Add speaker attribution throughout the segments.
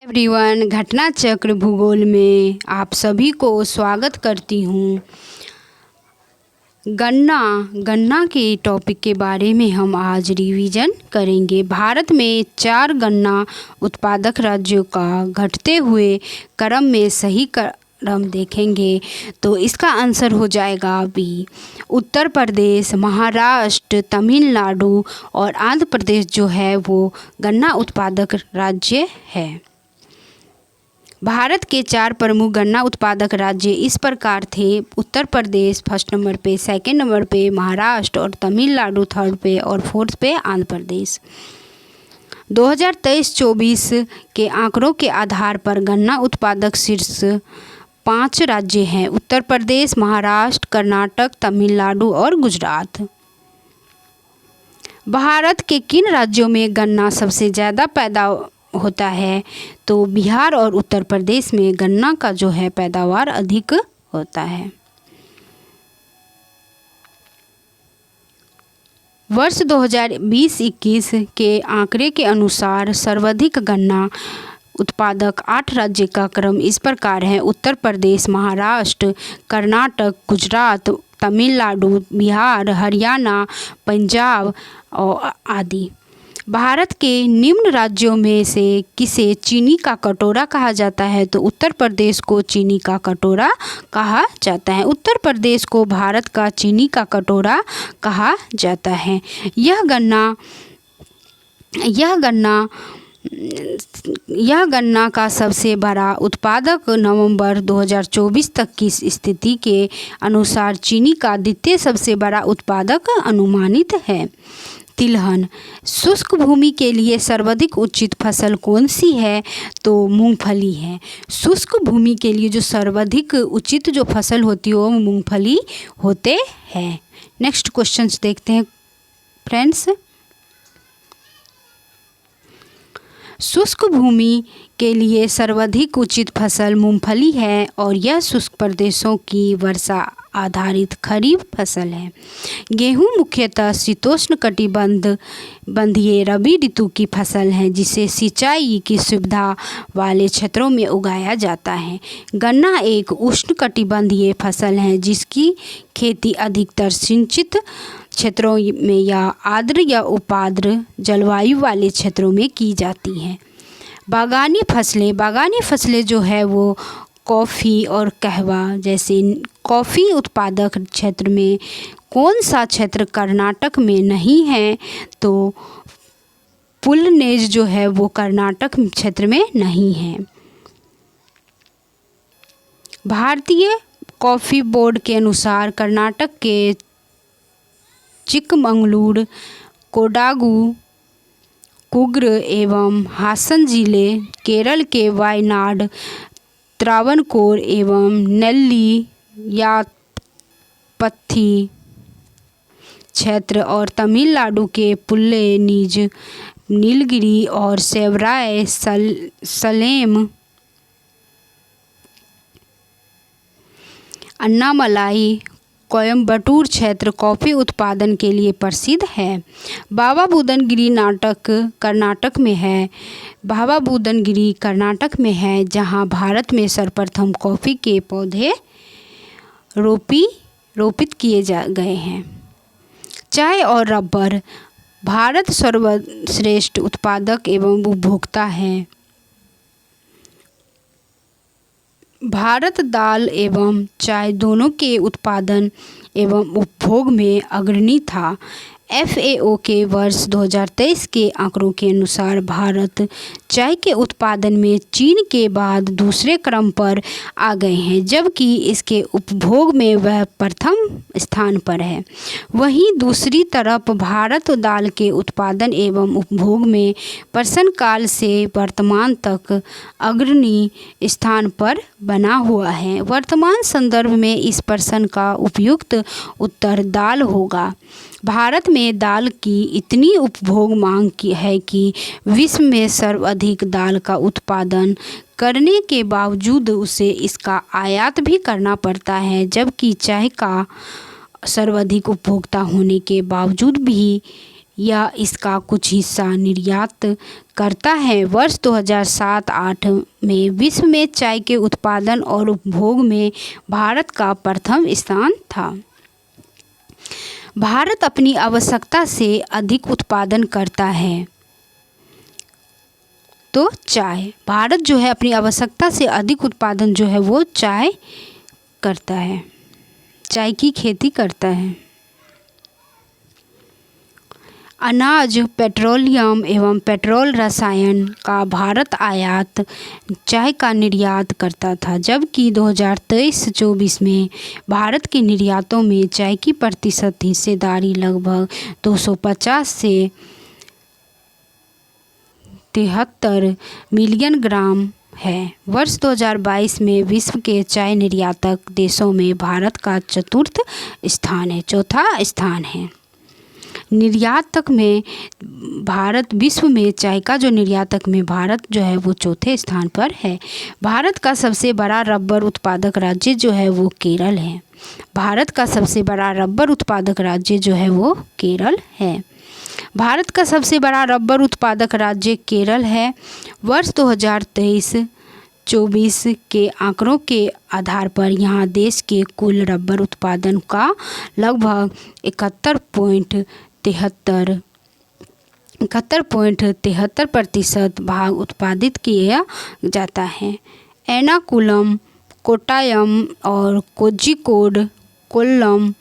Speaker 1: Everyone, घटना चक्र भूगोल में आप सभी को स्वागत करती हूँ। गन्ना के टॉपिक के बारे में हम आज रिवीजन करेंगे। भारत में 4 गन्ना उत्पादक राज्यों का घटते हुए क्रम में सही क्रम देखेंगे तो इसका आंसर हो जाएगा बी। उत्तर प्रदेश, महाराष्ट्र, तमिलनाडु और आंध्र प्रदेश जो है वो गन्ना उत्पादक राज्य है। भारत के 4 प्रमुख गन्ना उत्पादक राज्य इस प्रकार थे: उत्तर प्रदेश फर्स्ट नंबर पे, सेकंड नंबर पे महाराष्ट्र और तमिलनाडु थर्ड पे और फोर्थ पे आंध्र प्रदेश। 2023-24 के आंकड़ों के आधार पर गन्ना उत्पादक शीर्ष 5 राज्य हैं: उत्तर प्रदेश, महाराष्ट्र, कर्नाटक, तमिलनाडु और गुजरात। भारत के किन राज्यों में गन्ना सबसे ज़्यादा पैदा होता है? तो बिहार और उत्तर प्रदेश में गन्ना का जो है पैदावार अधिक होता है। वर्ष 2020-21 के आंकड़े के अनुसार सर्वाधिक गन्ना उत्पादक 8 राज्य का क्रम इस प्रकार है: उत्तर प्रदेश, महाराष्ट्र, कर्नाटक, गुजरात, तमिलनाडु, बिहार, हरियाणा, पंजाब और आदि। भारत के निम्न राज्यों में से किसे चीनी का कटोरा कहा जाता है? तो उत्तर प्रदेश को चीनी का कटोरा कहा जाता है। उत्तर प्रदेश को भारत का चीनी का कटोरा कहा जाता है। यह गन्ना का सबसे बड़ा उत्पादक नवंबर 2024 तक की स्थिति के अनुसार चीनी का द्वितीय सबसे बड़ा उत्पादक अनुमानित है। तिलहन। शुष्क भूमि के लिए सर्वाधिक उचित फसल कौन सी है? तो मूंगफली है। शुष्क भूमि के लिए जो सर्वाधिक उचित जो फसल होती है वो मूंगफली होते हैं। नेक्स्ट क्वेश्चंस देखते हैं फ्रेंड्स। शुष्क भूमि के लिए सर्वाधिक उचित फसल मूंगफली है और यह शुष्क प्रदेशों की वर्षा आधारित खरीफ फसल है। गेहूं मुख्यतः शीतोष्ण कटिबंधीय रबी ऋतु की फसल है जिसे सिंचाई की सुविधा वाले क्षेत्रों में उगाया जाता है। गन्ना एक उष्ण कटिबंधीय फसल है जिसकी खेती अधिकतर सिंचित क्षेत्रों में या आर्द्र या उपाद्र जलवायु वाले क्षेत्रों में की जाती है। बागानी फसलें जो है वो कॉफ़ी और कहवा जैसे कॉफ़ी उत्पादक क्षेत्र में कौन सा क्षेत्र कर्नाटक में नहीं है? तो पुलनेज जो है वो कर्नाटक क्षेत्र में नहीं है। भारतीय कॉफ़ी बोर्ड के अनुसार कर्नाटक के चिकमंगलूर, कोडागु, कुर्ग एवं हासन जिले, केरल के वायनाड, त्रावणकोर एवं नेल्ली यापथी क्षेत्र और तमिलनाडु के पुल्लेनीज, नीलगिरी और सेवराय सलेम, अन्नामलाई, कोयम्बटूर क्षेत्र कॉफ़ी उत्पादन के लिए प्रसिद्ध है। बाबा बुदनगिरी कर्नाटक में है जहां भारत में सर्वप्रथम कॉफ़ी के पौधे रोपित किए गए हैं। चाय और रबर। भारत सर्वश्रेष्ठ उत्पादक एवं उपभोक्ता है। भारत दाल एवं चाय दोनों के उत्पादन एवं उपभोग में अग्रणी था। FAO के वर्ष 2023 के आंकड़ों के अनुसार भारत चाय के उत्पादन में चीन के बाद दूसरे क्रम पर आ गए हैं जबकि इसके उपभोग में वह प्रथम स्थान पर है। वहीं दूसरी तरफ भारत दाल के उत्पादन एवं उपभोग में प्राचीन काल से वर्तमान तक अग्रणी स्थान पर बना हुआ है। वर्तमान संदर्भ में इस प्रश्न का उपयुक्त उत्तर दाल होगा। भारत में दाल की इतनी उपभोग मांग है कि विश्व में सर्वाधिक दाल का उत्पादन करने के बावजूद उसे इसका आयात भी करना पड़ता है, जबकि चाय का सर्वाधिक उपभोक्ता होने के बावजूद भी या इसका कुछ हिस्सा निर्यात करता है। वर्ष 2007-8 में विश्व में चाय के उत्पादन और उपभोग में भारत का प्रथम स्थान था। भारत अपनी आवश्यकता से अधिक उत्पादन करता है। तो चाय, भारत जो है अपनी आवश्यकता से अधिक उत्पादन जो है वो चाय करता है, चाय की खेती करता है। अनाज, पेट्रोलियम एवं पेट्रोल रसायन का भारत आयात, चाय का निर्यात करता था, जबकि 2023-24 में भारत के निर्यातों में चाय की प्रतिशत हिस्सेदारी लगभग 250 से 73 मिलियन ग्राम है। वर्ष 2022 में विश्व के चाय निर्यातक देशों में भारत का चौथा स्थान है। निर्यातक में भारत, विश्व में चाय का जो निर्यातक में भारत जो है वो चौथे स्थान पर है। भारत का सबसे बड़ा रबर उत्पादक राज्य जो है वो केरल है। भारत का सबसे बड़ा रबर उत्पादक राज्य जो है वो केरल है। भारत का सबसे बड़ा रबर उत्पादक राज्य केरल है। वर्ष 2023-24 के आंकड़ों के आधार पर यहाँ देश के कुल रबर उत्पादन का लगभग 71.73% भाग उत्पादित किया जाता है। एर्नाकुलम, कोट्टायम और कोझिकोड, कोल्लम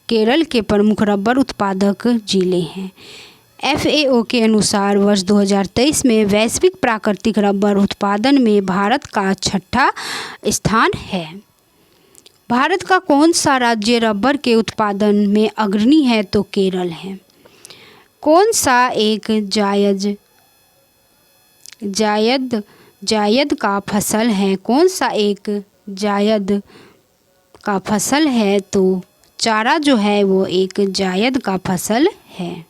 Speaker 1: केरल के प्रमुख रबर उत्पादक जिले हैं। FAO के अनुसार वर्ष 2023 में वैश्विक प्राकृतिक रबर उत्पादन में भारत का छठा स्थान है। भारत का कौन सा राज्य रबर के उत्पादन में अग्रणी है? तो केरल है। कौन सा एक जायद का फसल है? कौन सा एक जायद का फसल है? तो चारा जो है वो एक जायद का फसल है।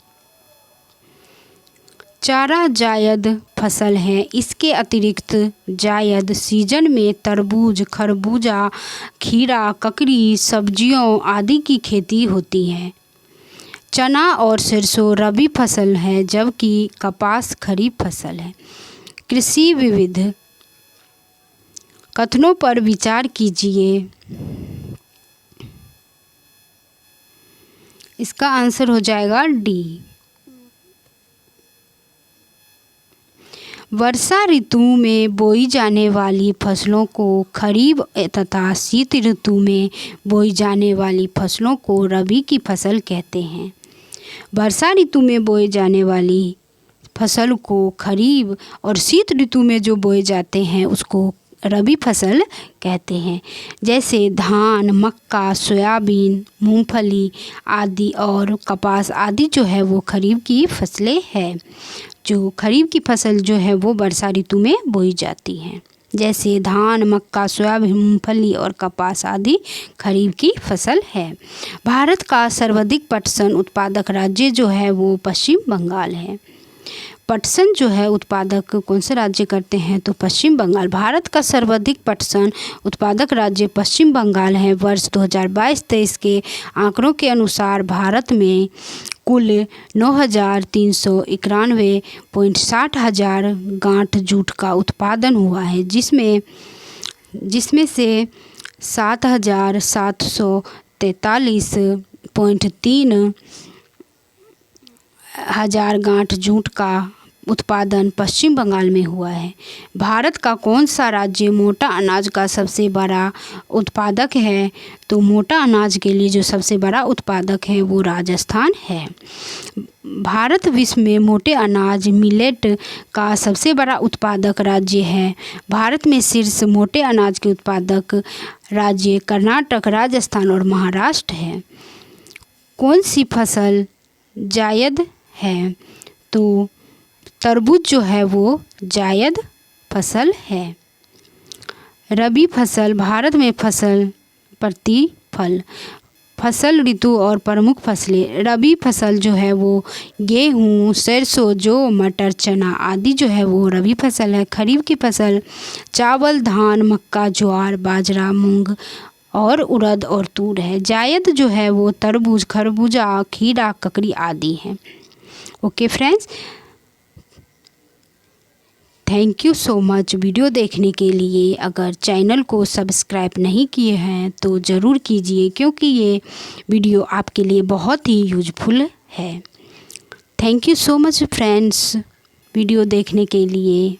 Speaker 1: चारा जायद फसल है। इसके अतिरिक्त जायद सीजन में तरबूज, खरबूजा, खीरा, ककड़ी, सब्जियों आदि की खेती होती है। चना और सरसों रबी फसल है, जबकि कपास खरीफ फसल है। कृषि विविध कथनों पर विचार कीजिए। इसका आंसर हो जाएगा डी। वर्षा ऋतु में बोई जाने वाली फसलों को खरीफ तथा शीत ऋतु में बोई जाने वाली फसलों को रबी की फसल कहते हैं। वर्षा ऋतु में बोई जाने वाली फसल को खरीफ और शीत ऋतु में जो बोए जाते हैं उसको रबी फसल कहते हैं। जैसे धान, मक्का, सोयाबीन, मूंगफली आदि और कपास आदि जो है वो खरीफ की फसलें हैं। जो खरीफ की फसल जो है वो वर्षा ऋतु में बोई जाती हैं। जैसे धान, मक्का, सोयाबीन, मूंगफली और कपास आदि खरीफ की फसल है। भारत का सर्वाधिक पटसन उत्पादक राज्य जो है वो पश्चिम बंगाल है। पटसन जो है उत्पादक कौन से राज्य करते हैं? तो पश्चिम बंगाल। भारत का सर्वाधिक पटसन उत्पादक राज्य पश्चिम बंगाल है। वर्ष 2022-23 के आंकड़ों के अनुसार भारत में कुल 9,391.60 हजार गांठ जूट का उत्पादन हुआ है, जिसमें से 7,743.3 हजार गांठ जूट का उत्पादन पश्चिम बंगाल में हुआ है। भारत का कौन सा राज्य मोटा अनाज का सबसे बड़ा उत्पादक है? तो मोटा अनाज के लिए जो सबसे बड़ा उत्पादक है वो राजस्थान है। भारत विश्व में मोटे अनाज मिलेट का सबसे बड़ा उत्पादक राज्य है। भारत में शीर्ष मोटे अनाज के उत्पादक राज्य कर्नाटक, राजस्थान और महाराष्ट्र है। कौन सी फसल जायद है? तो तरबूज जो है वो जायद फसल है। रबी फसल भारत में फसल प्रतिफल फसल ऋतु और प्रमुख फसलें। रबी फसल जो है वो गेहूँ, सरसों, जौ, मटर, चना आदि जो है वो रबी फसल है। खरीफ की फसल चावल, धान, मक्का, ज्वार, बाजरा, मूंग और उड़द और तूर है। जायद जो है वो तरबूज, खरबूजा, खीरा, ककड़ी आदि है। Okay friends, thank you so much video देखने के लिए। अगर चैनल को सब्सक्राइब नहीं किए हैं तो ज़रूर कीजिए, क्योंकि ये वीडियो आपके लिए बहुत ही यूजफुल है। Thank you so much friends video देखने के लिए।